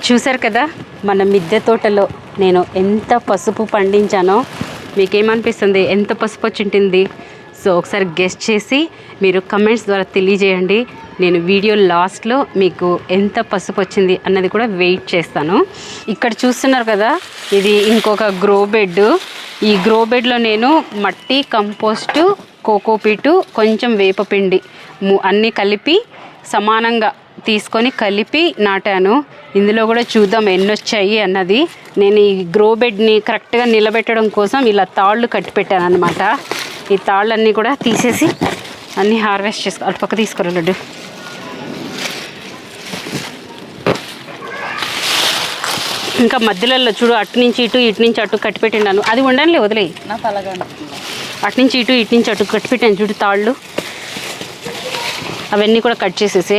చూసారు కదా మన మిద్దె తోటలో నేను ఎంత పసుపు పండించానో. మీకేమనిపిస్తుంది, ఎంత పసుపు వచ్చింటుంది? సో ఒకసారి గెస్ట్ చేసి మీరు కమెంట్స్ ద్వారా తెలియజేయండి. నేను వీడియో లాస్ట్లో మీకు ఎంత పసుపు వచ్చింది అన్నది కూడా వెయిట్ చేస్తాను. ఇక్కడ చూస్తున్నారు కదా, ఇది ఇంకొక గ్రో బెడ్. ఈ గ్రో బెడ్లో నేను మట్టి, కంపోస్టు, కోకోపీటు, కొంచెం వేపపిండి అన్నీ కలిపి సమానంగా తీసుకొని కలిపి నాటాను. ఇందులో కూడా చూద్దాం ఎన్ని వచ్చాయి అన్నది. నేను ఈ గ్రో బెడ్ని కరెక్ట్గా నిలబెట్టడం కోసం ఇలా తాళ్ళు కట్టి పెట్టాను అనమాట. ఈ తాళ్ళన్నీ కూడా తీసేసి అన్నీ హార్వెస్ట్ చేసుకో. అటు పక్క తీసుకోరా లడ్డు. ఇంకా మధ్యలో చూడు, అటు నుంచి ఇటు, ఇటు నుంచి అటు కట్టి పెట్టినాను. అది ఉండండి, వదిలేయి. అటు నుంచి ఇటు, ఇటు నుంచి అటు కట్టి పెట్టాను చూడు తాళ్ళు. అవన్నీ కూడా కట్ చేసేసి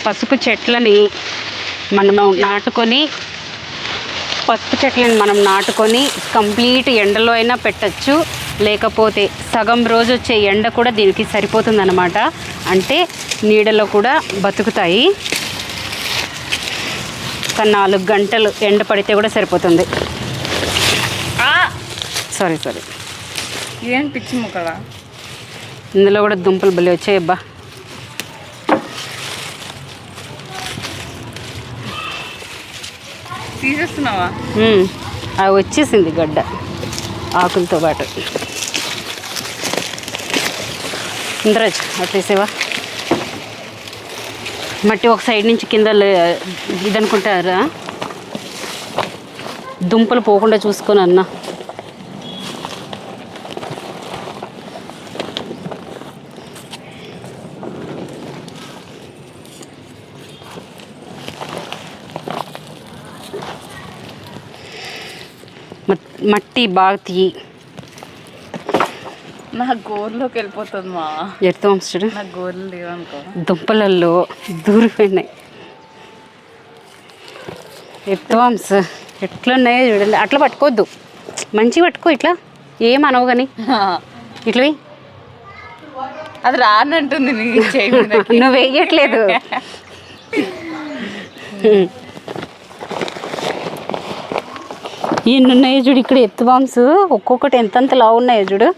పసుపు చెట్లని మనం నాటుకొని కంప్లీట్ ఎండలో అయినా పెట్టచ్చు. లేకపోతే సగం రోజు వచ్చే ఎండ కూడా దీనికి సరిపోతుందన్నమాట. అంటే నీడలో కూడా బతుకుతాయి. ఒక 4 గంటలు ఎండ పడితే కూడా సరిపోతుంది. సారీ ఇదేం పిచ్చి ముక్కలా. ఇందులో కూడా దుంపలు బలి వచ్చాయి అబ్బా. తీసేస్తున్నావా? అవి వచ్చేసింది గడ్డ ఆకులతో పాటు. ఇంద్రజ్ అట్లేసేవా. మట్టి ఒక సైడ్ నుంచి కింద ఇదనుకుంటారా, దుంపలు పోకుండా చూసుకొని అన్న. మట్టి బాగా తీయి. నా గోర్లోకి వెళ్ళిపోతుంది మా. ఎడుతూ చూడు, నా గోర్లు లేవనుకో, దుంపలలో దూరిపోయినాయి. ఎత్తువాంస్ ఎట్లున్నాయో చూడండి. అట్లా పట్టుకోవద్దు, మంచిగా పట్టుకో. ఇట్లా ఏమనవు కానీ ఇట్లా అది రానంటుంది. నువ్వు వేయట్లేదు. ఎన్ని ఉన్నాయో చూడు ఇక్కడ ఎత్తు బాంబ్స్. ఒక్కొక్కటి ఎంతంత లావు ఉన్నాయో చూడు.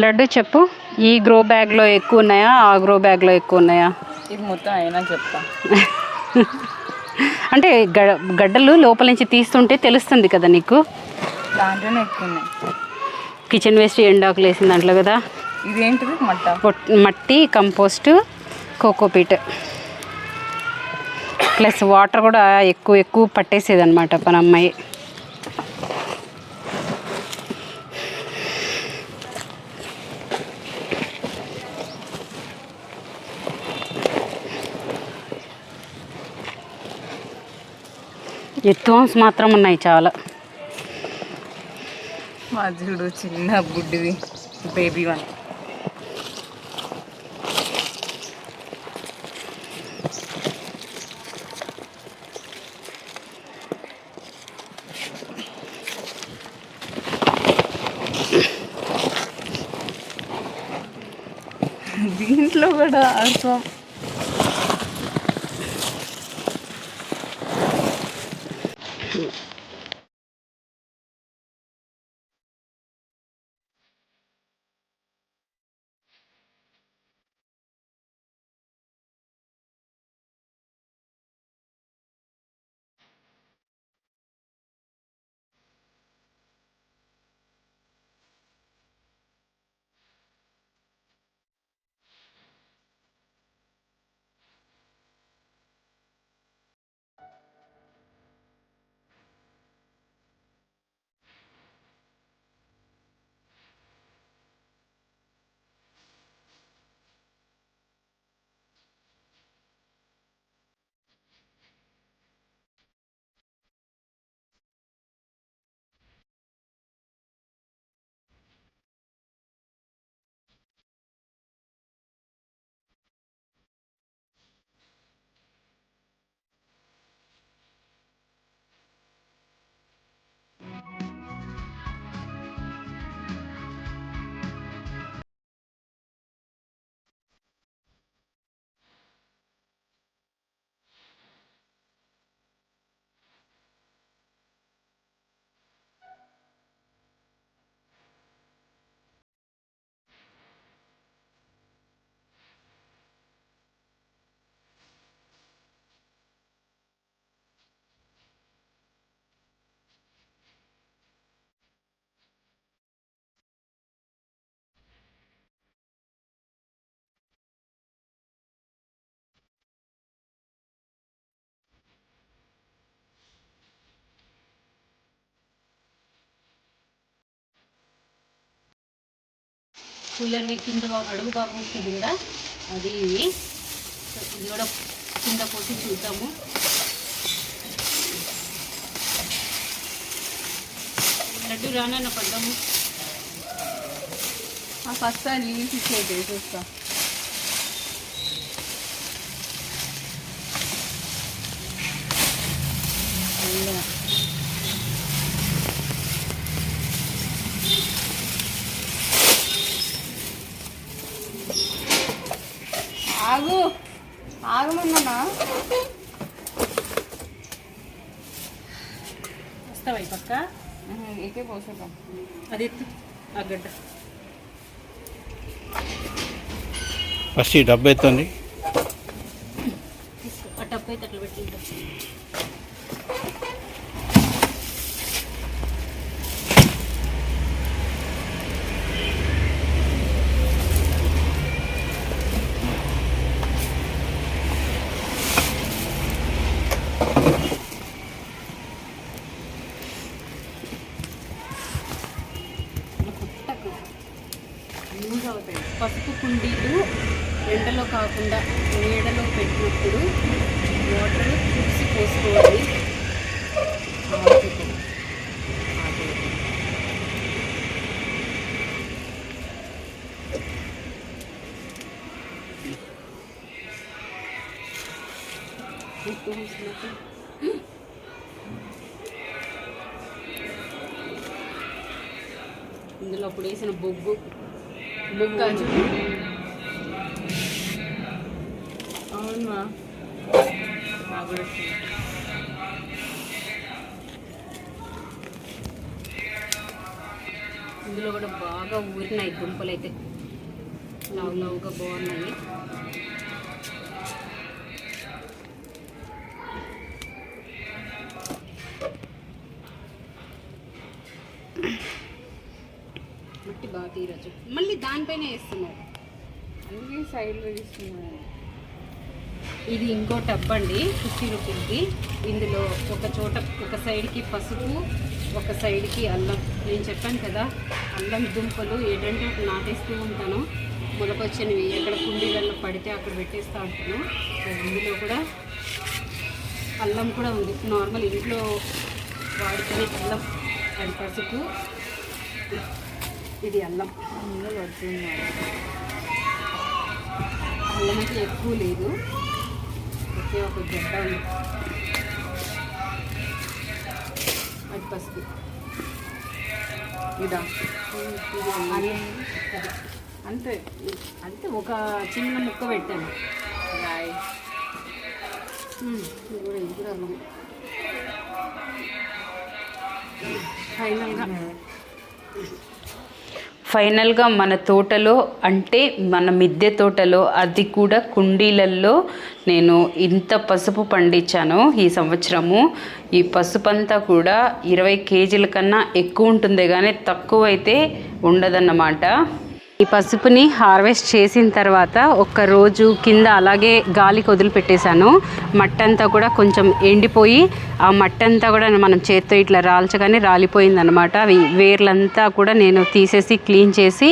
లడ్డు చెప్పు, ఈ గ్రో బ్యాగ్లో ఎక్కువ ఉన్నాయా, ఆ గ్రో బ్యాగ్లో ఎక్కువ ఉన్నాయా? ఇది మొత్తం అయినా చెప్తా. అంటే గడ్డలు లోపల నుంచి తీస్తుంటే తెలుస్తుంది కదా నీకు. దాంట్లోనే ఎక్కువ ఉన్నాయి. కిచెన్ వేస్ట్ ఎండాకులు వేసిన దాంట్లో కదా. ఇదేంటిది? మట్టి, కంపోస్ట్, కోకోపీట్ ప్లస్ వాటర్ కూడా ఎక్కువ పట్టేసేది అనమాట మన అమ్మాయి. ఎత్తువాన్స్ మాత్రం ఉన్నాయి చాలా. మా చూడు చిన్న బుడ్డిది బేబీ వన్. దీంట్లో కూడా అర్థం కూలర్ని కింద అడుగు భాగం ఉంటుంది కూడా అది ఇది. సో ఇది కూడా కింద పోసి చూద్దాము. లడ్డు రానన్న పడ్డాము. ఫస్ట్ లీవ్స్ ఇచ్చేది చూస్తా. ఆగు ఆగమన్నా వస్తావా ఈ పక్క? ఏకే పోసేద్దాం. అది ఎత్తు ఆ గడ్డ. ఫస్ట్ ఈ డబ్బు ఎత్తండి. ఆ టప్పు అయితే అట్లా పెట్టింటాం. పసుపు కుండీలు ఎండలో కాకుండా నీడలో పెట్టినప్పుడు వాటర్ చూసి పోసుకోవాలి. ఇందులో అప్పుడు వేసిన బొగ్గు కాజు. అవునా ఇందులో కూడా బాగా ఊరినాయి దుంపలు అయితే లావు లావుగా బాగున్నాయి. మట్టి బాగా తీరచ్చు. మళ్ళీ దానిపైన వేస్తున్నారు. అన్ని సైడ్లో తీసుకున్నాను. ఇది ఇంకో టబ్ అండి, 50 రూపీస్ది. ఇందులో ఒక చోట ఒక సైడ్కి పసుపు, ఒక సైడ్కి అల్లం. నేను చెప్పాను కదా అల్లం దుంపలు ఏంటంటే అక్కడ నాటేస్తూ ఉంటాను. మొలకొచ్చినవి ఎక్కడ కుండీలలో పడితే అక్కడ పెట్టేస్తూ ఉంటాను. ఇందులో కూడా అల్లం కూడా ఉంది. నార్మల్ ఇంట్లో వాడుకునే అల్లం అండ్ పసుపు ఇది అల్లం పడుతుంది. అల్లం అయితే ఎక్కువ లేదు, ఒకే ఒక గడ్డ ఉంది. అది పసుపు, ఇదా అల్లం అంతే. అంటే ఒక చిన్న ముక్క పెట్టాను. రాయి ఇది కూడా అల్లం. ఫైనల్గా మన తోటలో, అంటే మన మిద్దె తోటలో, అది కూడా కుండీలల్లో నేను ఇంత పసుపు పండించాను ఈ సంవత్సరము. ఈ పసుపు అంతా కూడా 20 కేజీల కన్నా ఎక్కువ ఉంటుంది, కానీ తక్కువ అయితే ఉండదన్నమాట. ఈ పసుపుని హార్వెస్ట్ చేసిన తర్వాత ఒక్కరోజు కింద అలాగే గాలికి వదిలిపెట్టేశాను. మట్టంతా కూడా కొంచెం ఎండిపోయి ఆ మట్టంతా కూడా మనం చేత్తో ఇట్లా రాల్చగానే రాలిపోయిందనమాట. అవి వేర్లంతా కూడా నేను తీసేసి క్లీన్ చేసి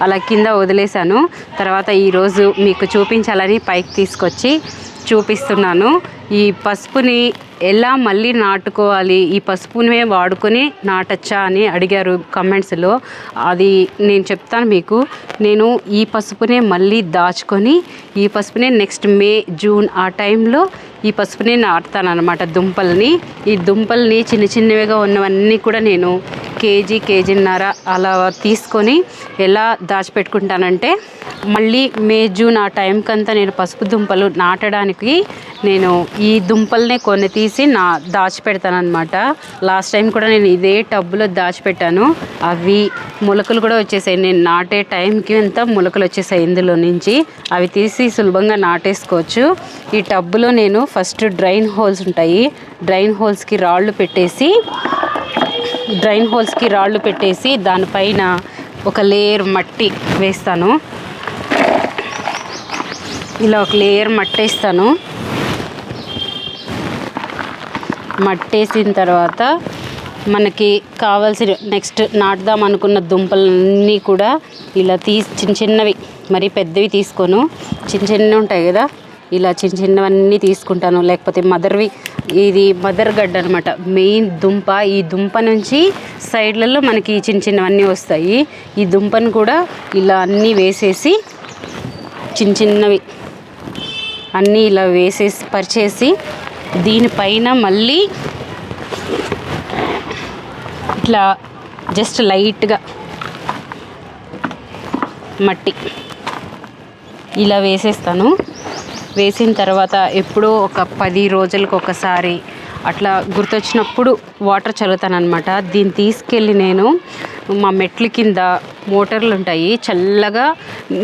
అలా కింద వదిలేశాను. తర్వాత ఈరోజు మీకు చూపించాలని పైకి తీసుకొచ్చి చూపిస్తున్నాను. ఈ పసుపుని ఎలా మళ్ళీ నాటుకోవాలి, ఈ పసుపునే వాడుకొని నాటచ్చా అని అడిగారు కమెంట్స్లో. అది నేను చెప్తాను మీకు. నేను ఈ పసుపునే మళ్ళీ దాచుకొని ఈ పసుపునే నెక్స్ట్ మే జూన్ ఆ టైంలో ఈ పసుపుని నాటుతాను అనమాట. దుంపల్ని, ఈ దుంపల్ని చిన్న చిన్నవిగా ఉన్నవన్నీ కూడా నేను కేజీన్నర అలా తీసుకొని ఎలా దాచిపెట్టుకుంటానంటే, మళ్ళీ మే జూన్ ఆ టైంకంతా నేను పసుపు దుంపలు నాటడానికి నేను ఈ దుంపల్నే కొన్ని తీసి దాచిపెడతాను అనమాట. లాస్ట్ టైం కూడా నేను ఇదే టబ్బులో దాచిపెట్టాను. అవి మొలకలు కూడా వచ్చేసాయి. నేను నాటే టైంకి అంతా మొలకలు వచ్చేసాయి ఇందులో నుంచి. అవి తీసి సులభంగా నాటేసుకోవచ్చు. ఈ టబ్బులో నేను ఫస్ట్ డ్రైన్ హోల్స్ ఉంటాయి, డ్రైన్ హోల్స్కి రాళ్ళు పెట్టేసి దానిపైన ఒక లేయర్ మట్టి వేస్తాను. ఇలా ఒక లేయర్ మట్టేస్తాను. మట్టేసిన తర్వాత మనకి కావాల్సిన నెక్స్ట్ నాటుదాం అనుకున్న దుంపలన్నీ కూడా ఇలా చిన్నవి, మరి పెద్దవి తీసుకోను, చిన్నవి ఉంటాయి కదా, ఇలా చిన్నవన్నీ తీసుకుంటాను. లేకపోతే ఇది మదర్ గడ్డ అనమాట, మెయిన్ దుంప. ఈ దుంప నుంచి సైడ్లలో మనకి చిన్నవన్నీ వస్తాయి. ఈ దుంపను కూడా ఇలా అన్నీ వేసేసి చిన్నవి అన్నీ ఇలా పరిచేసి దీనిపైన మళ్ళీ ఇట్లా జస్ట్ లైట్గా మట్టి ఇలా వేసేస్తాను. వేసిన తర్వాత ఎప్పుడో ఒక 10 రోజులకు ఒకసారి అట్లా గుర్తొచ్చినప్పుడు వాటర్ చల్లుతాను అనమాట. దీన్ని తీసుకెళ్ళి నేను మా మెట్ల కింద మోటార్లు ఉంటాయి, చల్లగా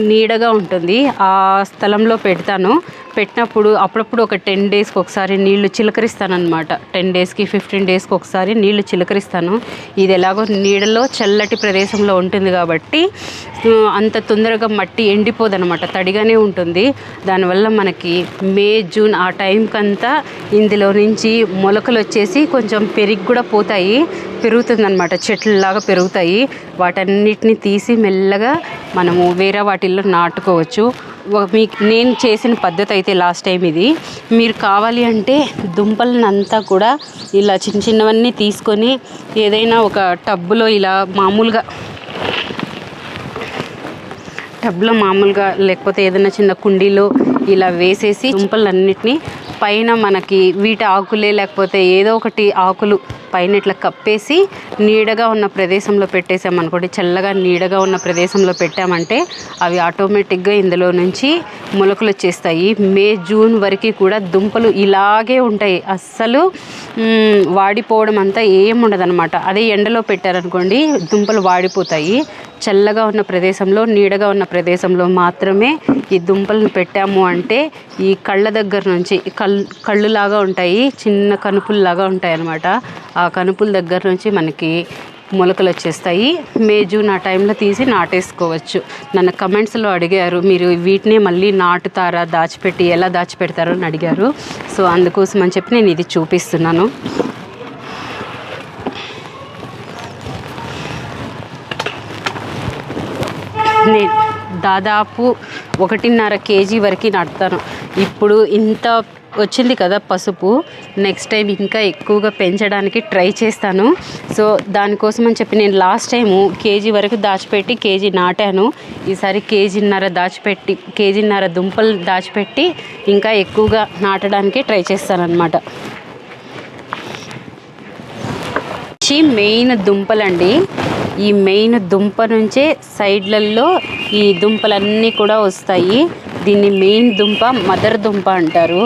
నీడగా ఉంటుంది, ఆ స్థలంలో పెట్టినప్పుడు అప్పుడప్పుడు ఒక 10 డేస్కి ఒకసారి నీళ్లు చిలకరిస్తాను అనమాట. 10 డేస్కి 15 డేస్కి ఒకసారి నీళ్లు చిలకరిస్తాను. ఇది ఎలాగో నీడలో చల్లటి ప్రదేశంలో ఉంటుంది కాబట్టి అంత తొందరగా మట్టి ఎండిపోదనమాట, తడిగానే ఉంటుంది. దానివల్ల మనకి మే జూన్ ఆ టైంకంతా ఇందులో నుంచి మొలకలు వచ్చేసి కొంచెం పెరిగి కూడా పెరుగుతుందన్నమాట, చెట్లలాగా పెరుగుతాయి. వాటన్నిటిని తీసి మెల్లగా మనము వేరే వాటిల్లో నాటుకోవచ్చు. నేను చేసిన పద్ధతి అయితే లాస్ట్ టైం ఇది. మీరు కావాలి అంటే దుంపలనంతా కూడా ఇలా చిన్నవన్నీ తీసుకొని ఏదైనా ఒక టబ్బులో ఇలా మామూలుగా లేకపోతే ఏదైనా చిన్న కుండీలో ఇలా వేసేసి దుంపలన్నిటినీ పైన మనకి వీటి ఆకులే లేకపోతే ఏదో ఒకటి ఆకులు పైన ఇట్లా కప్పేసి నీడగా ఉన్న ప్రదేశంలో పెట్టేసామనుకోండి, చల్లగా నీడగా ఉన్న ప్రదేశంలో పెట్టామంటే అవి ఆటోమేటిక్గా ఇందులో నుంచి మొలకలు వచ్చేస్తాయి. మే జూన్ వరకు కూడా దుంపలు ఇలాగే ఉంటాయి, అస్సలు వాడిపోవడం అంతా ఏం ఉండదన్నమాట. అదే ఎండలో పెట్టారనుకోండి దుంపలు వాడిపోతాయి. చల్లగా ఉన్న ప్రదేశంలో, నీడగా ఉన్న ప్రదేశంలో మాత్రమే ఈ దుంపలను పెట్టాము అంటే ఈ కళ్ళ దగ్గర నుంచి కళ్ళులాగా ఉంటాయి, చిన్న కనుపుల్లాగా ఉంటాయి అన్నమాట. ఆ కనుపుల దగ్గర నుంచి మనకి మొలకలు వచ్చేస్తాయి. మే జూన్ ఆ టైంలో తీసి నాటేసుకోవచ్చు. నన్ను కమెంట్స్లో అడిగారు, మీరు వీటిని మళ్ళీ నాటుతారా, ఎలా దాచిపెడతారో అని అడిగారు. సో అందుకోసం అని చెప్పి నేను ఇది చూపిస్తున్నాను. నేను దాదాపు 1.5 కేజీ వరకు నాటుతాను. ఇప్పుడు ఇంత వచ్చింది కదా పసుపు, నెక్స్ట్ టైం ఇంకా ఎక్కువగా పెంచడానికి ట్రై చేస్తాను. సో దానికోసం అని చెప్పి నేను లాస్ట్ టైము కేజీ వరకు దాచిపెట్టి కేజీ నాటాను. ఈసారి కేజీన్నర దుంపలు దాచిపెట్టి ఇంకా ఎక్కువగా నాటడానికి ట్రై చేస్తానన్నమాట. మెయిన్ దుంపలండి. ఈ మెయిన్ దుంప నుంచే సైడ్లలో ఈ దుంపలన్నీ కూడా వస్తాయి. దీన్ని మెయిన్ దుంప మదర్ దుంప అంటారు.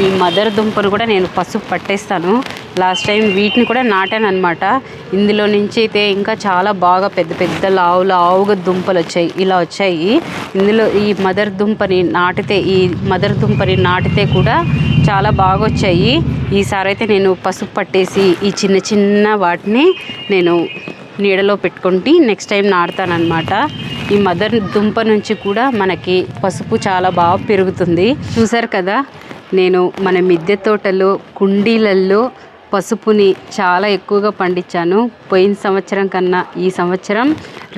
ఈ మదర్ దుంపను కూడా నేను పసుపు పట్టేస్తాను. లాస్ట్ టైం వీటిని కూడా నాటాను అనమాట. ఇందులో నుంచి అయితే ఇంకా చాలా బాగా పెద్ద పెద్ద లావుగా దుంపలు ఇలా వచ్చాయి. ఇందులో ఈ మదర్ దుంపని నాటితే కూడా చాలా బాగా వచ్చాయి. ఈసారి అయితే నేను పసుపు పట్టేసి ఈ చిన్న చిన్న వాటిని నేను నీడలో పెట్టుకుంటే నెక్స్ట్ టైం నాటుతానమాట. ఈ మదర్ దుంప నుంచి కూడా మనకి పసుపు చాలా బాగా పెరుగుతుంది. చూసారు కదా, నేను మన మిద్దె తోటలో కుండీలలో పసుపుని చాలా ఎక్కువగా పండించాను. పోయిన సంవత్సరం కన్నా ఈ సంవత్సరం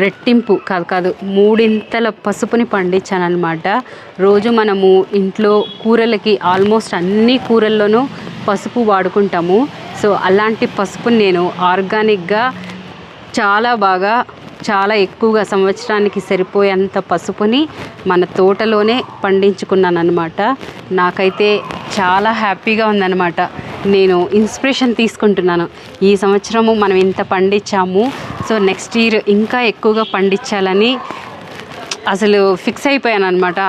రెట్టింపు కాదు 3 పసుపుని పండించాను అనమాట. రోజు మనము ఇంట్లో కూరలకి ఆల్మోస్ట్ అన్ని కూరల్లోనూ పసుపు వాడుకుంటాము. సో అలాంటి పసుపుని నేను ఆర్గానిక్గా చాలా ఎక్కువగా సంవత్సరానికి సరిపోయేంత పసుపుని మన తోటలోనే పండించుకున్నాను అనమాట. నాకైతే చాలా హ్యాపీగా ఉందన్నమాట. నేను ఇన్స్పిరేషన్ తీసుకుంటున్నాను. ఈ సంవత్సరము మనం ఇంత పండించాము, సో నెక్స్ట్ ఇయర్ ఇంకా ఎక్కువగా పండించాలని అసలు ఫిక్స్ అయిపోయాను అనమాట.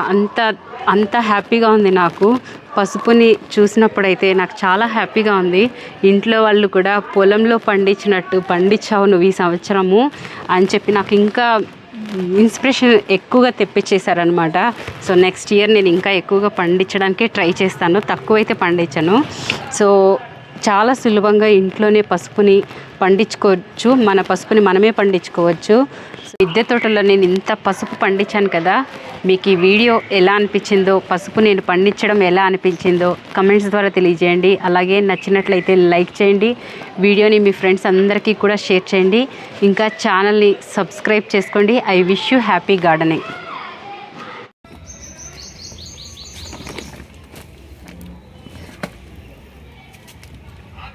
అంత హ్యాపీగా ఉంది నాకు. పసుపుని చూసినప్పుడైతే నాకు చాలా హ్యాపీగా ఉంది. ఇంట్లో వాళ్ళు కూడా పొలంలో పండించావు నువ్వు ఈ సంవత్సరము అని చెప్పి నాకు ఇంకా ఇన్స్పిరేషన్ ఎక్కువగా తెప్పించేశారనమాట. సో నెక్స్ట్ ఇయర్ నేను ఇంకా ఎక్కువగా పండించడానికే ట్రై చేస్తాను. తక్కువైతే పండించను. సో చాలా సులభంగా ఇంట్లోనే పసుపుని పండించుకోవచ్చు. మన పసుపుని మనమే పండించుకోవచ్చు. మిద్దె తోటలో నేను ఇంత పసుపు పండించాను కదా, మీకు ఈ వీడియో ఎలా అనిపించిందో, పసుపు నేను పండించడం ఎలా అనిపించిందో కమెంట్స్ ద్వారా తెలియజేయండి. అలాగే నచ్చినట్లయితే లైక్ చేయండి. వీడియోని మీ ఫ్రెండ్స్ అందరికీ కూడా షేర్ చేయండి. ఇంకా ఛానల్ని సబ్స్క్రైబ్ చేసుకోండి. I wish you happy gardening.